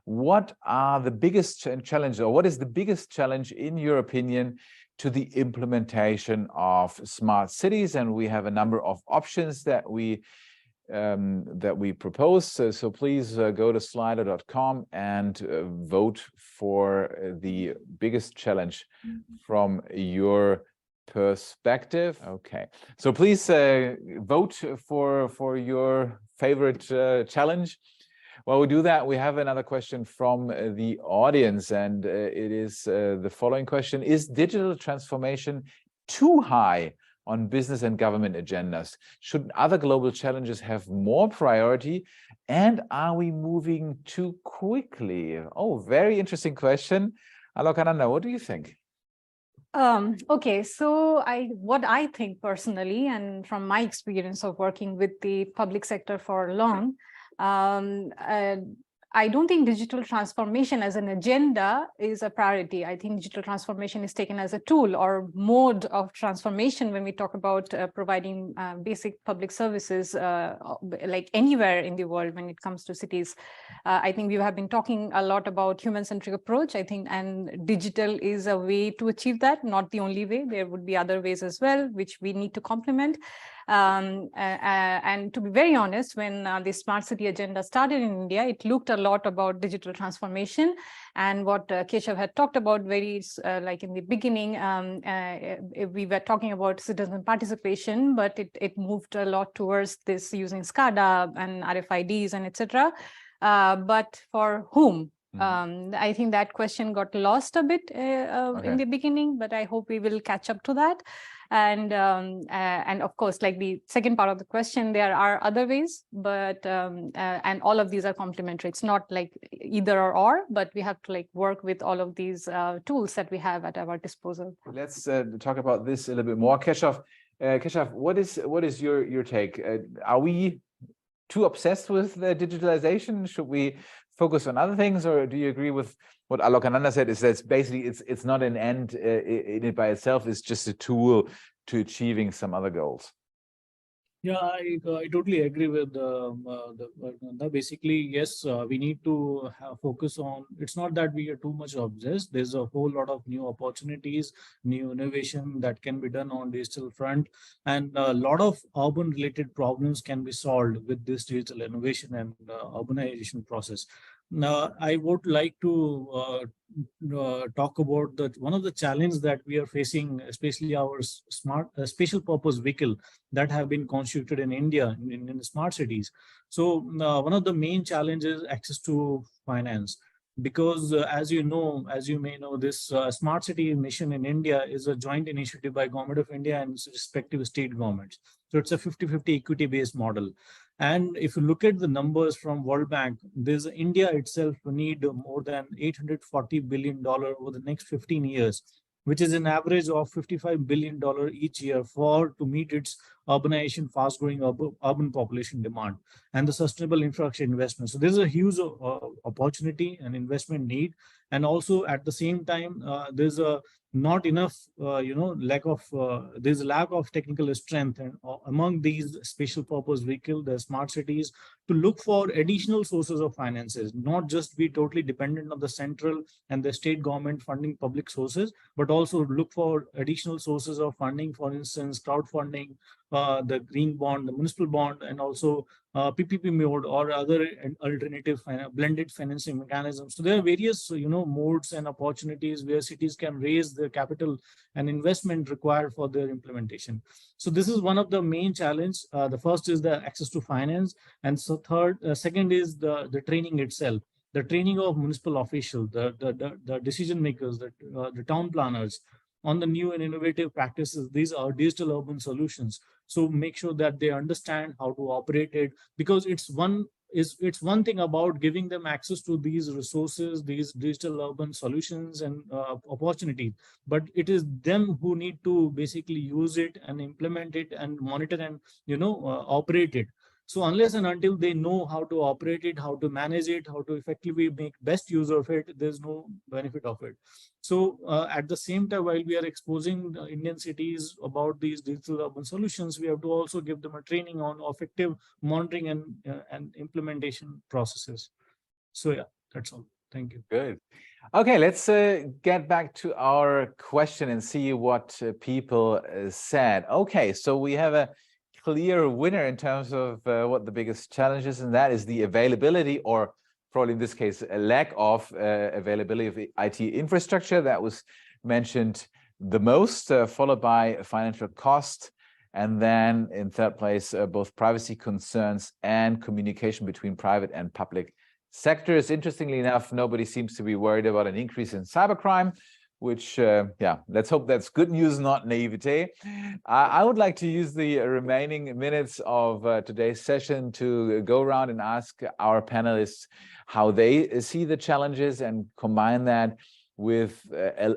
what are the biggest challenges, or what is the biggest challenge in your opinion to the implementation of smart cities? And we have a number of options that we propose. So please go to slido.com and vote for the biggest challenge from your perspective. Okay, so please vote for your favorite challenge. While we do that, we have another question from the audience, and it is the following question: is digital transformation too high on business and government agendas? Should other global challenges have more priority? And are we moving too quickly? Oh, very interesting question. Alokananda, what do you think? Okay, so what I think personally, and from my experience of working with the public sector for long, I don't think digital transformation as an agenda is a priority. I think digital transformation is taken as a tool or mode of transformation when we talk about providing basic public services like anywhere in the world when it comes to cities. I think we have been talking a lot about human-centric approach, I think, and digital is a way to achieve that, not the only way. There would be other ways as well, which we need to complement. And to be very honest, when the smart city agenda started in India, it looked a lot about digital transformation, and what Keshav had talked about very like in the beginning, we were talking about citizen participation, but it moved a lot towards this using SCADA and RFIDs and etc. But for whom? I think that question got lost a bit in the beginning, but I hope we will catch up to that. And of course, like the second part of the question, there are other ways, but and all of these are complementary. It's not like either or, but we have to like work with all of these tools that we have at our disposal. Let's talk about this a little bit more. Keshav, what is your take? Are we too obsessed with digitalization? Should we focus on other things, or do you agree with what Alokananda said? Is that basically it's not an end in it by itself; it's just a tool to achieving some other goals? Yeah, I totally agree with basically, yes, we need to focus on, it's not that we are too much obsessed. There's a whole lot of new opportunities, new innovation that can be done on digital front, and a lot of urban related problems can be solved with this digital innovation and urbanization process. Now, I would like to talk about one of the challenges that we are facing, especially our smart special purpose vehicle that have been constituted in India in smart cities. So one of the main challenges is access to finance, because as you may know, this smart city mission in India is a joint initiative by Government of India and respective state governments. So it's a 50-50 equity based model. And if you look at the numbers from World Bank, there's India itself will need more than $840 billion over the next 15 years, which is an average of $55 billion each year to meet its urbanization, fast-growing urban population demand, and the sustainable infrastructure investment. So there's a huge opportunity and investment need. And also at the same time, there's a not enough, there's a lack of technical strength and among these special purpose vehicle, the smart cities, to look for additional sources of finances, not just be totally dependent on the central and the state government funding public sources, but also look for additional sources of funding, for instance, crowdfunding, the green bond, the municipal bond, and also PPP mode or other alternative blended financing mechanisms. So there are various, modes and opportunities where cities can raise the capital and investment required for their implementation. So this is one of the main challenges. The first is the access to finance, and so second is the training itself. The training of municipal officials, the decision makers, the town planners on the new and innovative practices. These are digital urban solutions. So make sure that they understand how to operate it, because it's one thing about giving them access to these resources, these digital urban solutions and opportunities, but it is them who need to basically use it and implement it and monitor and operate it. So unless and until they know how to operate it, how to manage it, how to effectively make best use of it, there's no benefit of it. So at the same time, while we are exposing the Indian cities about these digital urban solutions, we have to also give them a training on effective monitoring and implementation processes. So yeah, that's all. Thank you. Good. Okay, let's get back to our question and see what people said. Okay, so we have a clear winner in terms of what the biggest challenge is, and that is the availability, or probably in this case, a lack of availability of IT infrastructure. That was mentioned the most, followed by financial cost. And then in third place, both privacy concerns and communication between private and public sectors. Interestingly enough, nobody seems to be worried about an increase in cybercrime, which, let's hope that's good news, not naivete. I would like to use the remaining minutes of today's session to go around and ask our panelists how they see the challenges and combine that with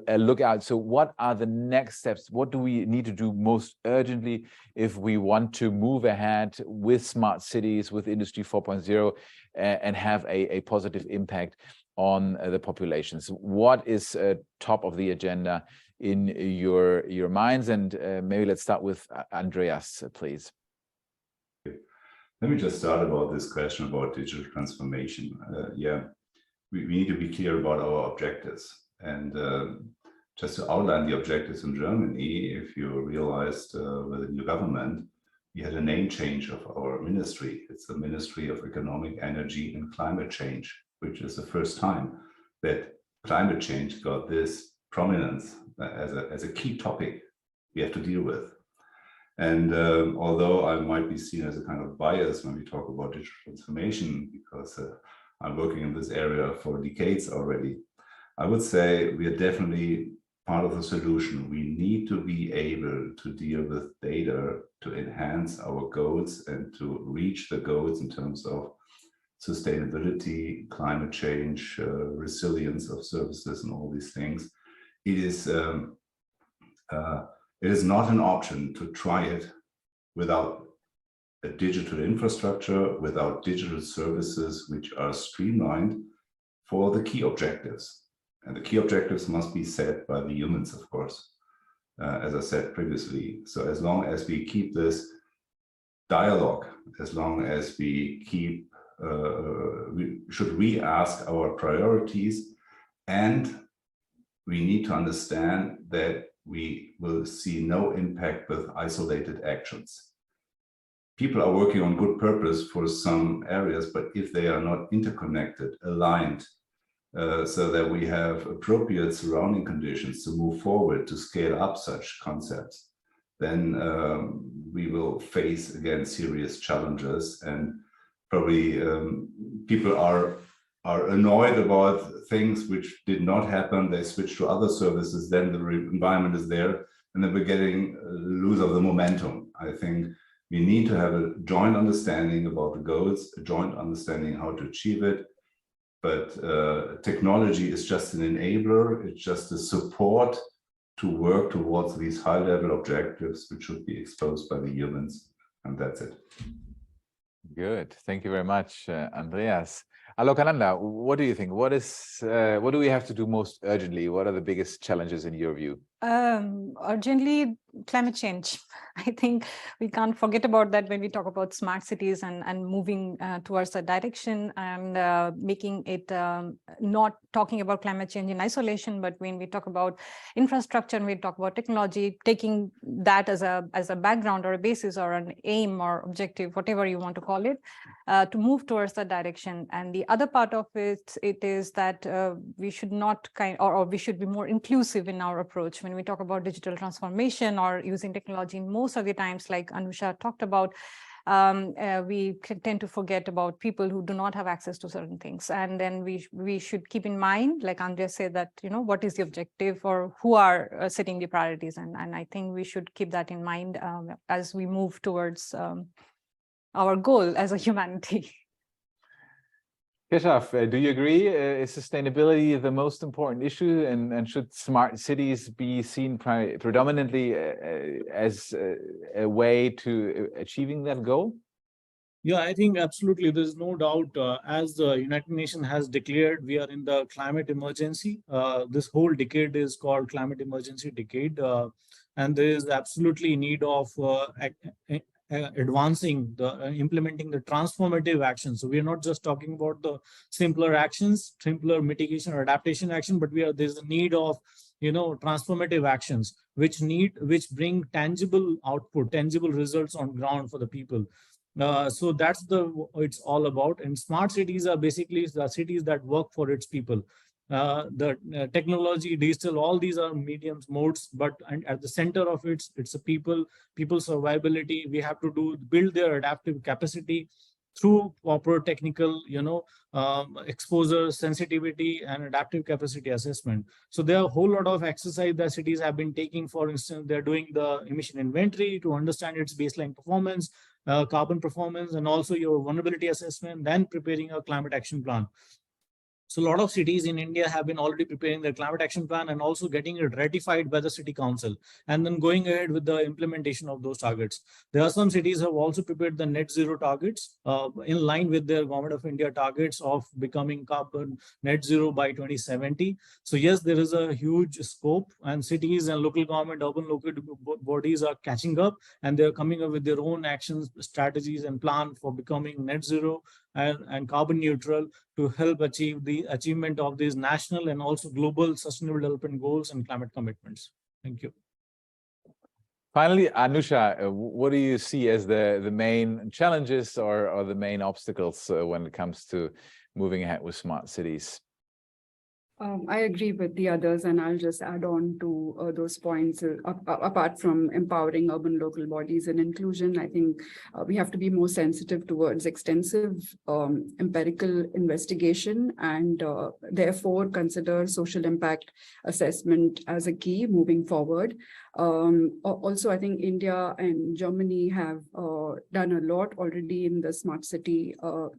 a look out. So what are the next steps? What do we need to do most urgently if we want to move ahead with smart cities, with Industry 4.0, and have a positive impact on the populations? What is top of the agenda in your minds? And maybe let's start with Andreas, please. Let me just start about this question about digital transformation. We need to be clear about our objectives. And just to outline the objectives in Germany, if you realized with the new government, we had a name change of our ministry. It's the Ministry of Economic, Energy and Climate Change, which is the first time that climate change got this prominence as a key topic we have to deal with. And although I might be seen as a kind of bias when we talk about digital transformation, because I'm working in this area for decades already, I would say we are definitely part of the solution. We need to be able to deal with data to enhance our goals and to reach the goals in terms of sustainability, climate change, resilience of services and all these things. It is not an option to try it without a digital infrastructure, without digital services which are streamlined for the key objectives. And the key objectives must be set by the humans, of course, as I said previously. So as long as we keep this dialogue, as long as we keep, we should re-ask our priorities, and we need to understand that we will see no impact with isolated actions. People are working on good purpose for some areas, but if they are not interconnected, aligned, so that we have appropriate surrounding conditions to move forward, to scale up such concepts, then we will face again serious challenges. And probably people are annoyed about things which did not happen. They switch to other services, then the environment is there, and then we're getting lose of the momentum. I think We need to have a joint understanding about the goals, a joint understanding how to achieve it. But technology is just an enabler. It's just a support to work towards these high-level objectives, which should be exposed by the humans. And that's it. Good. Thank you very much, Andreas. Alokananda, what do you think? What do we have to do most urgently? What are the biggest challenges in your view? Urgently, climate change. I think we can't forget about that when we talk about smart cities and moving towards that direction, and making it not talking about climate change in isolation, but when we talk about infrastructure and we talk about technology, taking that as a background or a basis or an aim or objective, whatever you want to call it, to move towards that direction. And the other part of it is that we should not or we should be more inclusive in our approach when we talk about digital transformation or using technology. Most of the times, like Anusha talked about, we tend to forget about people who do not have access to certain things. And then we should keep in mind, like Andrea said, that, what is the objective or who are setting the priorities. And I think we should keep that in mind as we move towards our goal as a humanity. Keshav, do you agree? Is sustainability the most important issue, and should smart cities be seen predominantly as a way to achieving that goal? Yeah, I think absolutely. There's no doubt. As the United Nations has declared, we are in the climate emergency. This whole decade is called climate emergency decade, and there is absolutely need of advancing implementing the transformative actions. So we are not just talking about the simpler actions, simpler mitigation or adaptation action, but there's a need of transformative actions which bring tangible output, tangible results on ground for the people. So that's it's all about. And smart cities are basically the cities that work for its people. The technology, digital, all these are mediums, modes, but at the center of it's a people survivability. We have to build their adaptive capacity through proper technical, exposure, sensitivity, and adaptive capacity assessment. So there are a whole lot of exercise that cities have been taking. For instance, they're doing the emission inventory to understand its baseline performance, carbon performance, and also your vulnerability assessment, then preparing a climate action plan. So a lot of cities in India have been already preparing their climate action plan and also getting it ratified by the city council, and then going ahead with the implementation of those targets. There are some cities who have also prepared the net zero targets in line with their Government of India targets of becoming carbon net zero by 2070. So yes, there is a huge scope, and cities and local government, urban local bodies are catching up, and they're coming up with their own actions, strategies, and plan for becoming net zero and carbon neutral to help achieve the achievement of these national and also global sustainable development goals and climate commitments. Thank you. Finally, Anusha, what do you see as the main challenges or the main obstacles when it comes to moving ahead with smart cities? I agree with the others, and I'll just add on to those points. Apart from empowering urban local bodies and inclusion, I think we have to be more sensitive towards extensive empirical investigation, and therefore consider social impact assessment as a key moving forward. Also, I think India and Germany have done a lot already in the smart city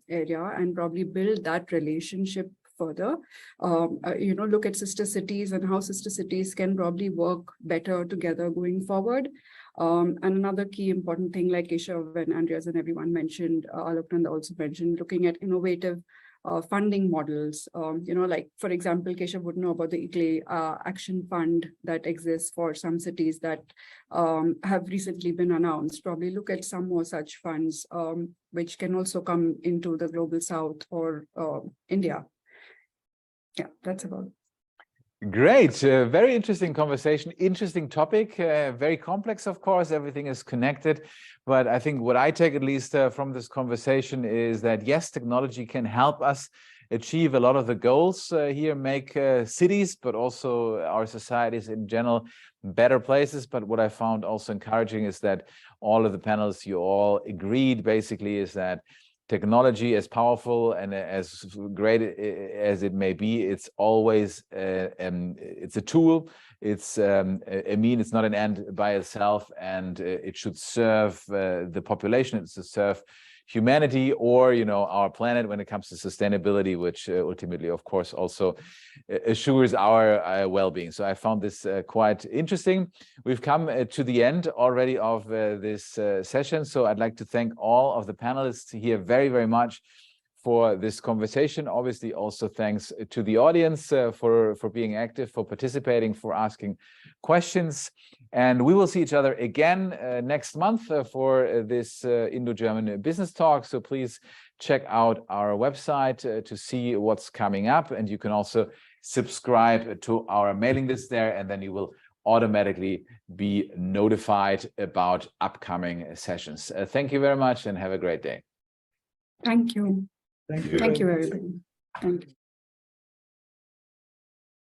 area, and probably build that relationship further. Look at sister cities and how sister cities can probably work better together going forward. And another key important thing, like Keshav and Andreas and everyone mentioned, Aloknanda also mentioned, looking at innovative funding models. Like, for example, Keshav would know about the ICLE Action Fund that exists for some cities that have recently been announced. Probably look at some more such funds, which can also come into the Global South or India. Yeah, that's about it. Great. Very interesting conversation, interesting topic, very complex, of course, everything is connected. But I think what I take at least from this conversation is that, yes, technology can help us achieve a lot of the goals here, make cities, but also our societies in general, better places. But what I found also encouraging is that all of the panelists, you all agreed basically is that technology, as powerful and as great as it may be, it's always it's a tool. It's a mean. It's not an end by itself, and it should serve the population. It's to serve humanity, or our planet when it comes to sustainability, which ultimately, of course, also assures our well-being. So I found this quite interesting. We've come to the end already of this session. So I'd like to thank all of the panelists here very, very much for this conversation. Obviously, also thanks to the audience for being active, for participating, for asking questions. And we will see each other again next month for this Indo-German Business Talk. So please check out our website to see what's coming up. And you can also subscribe to our mailing list there, and then you will automatically be notified about upcoming sessions. Thank you very much and have a great day. Thank you. Thank you. Thank you, everybody. Thank you.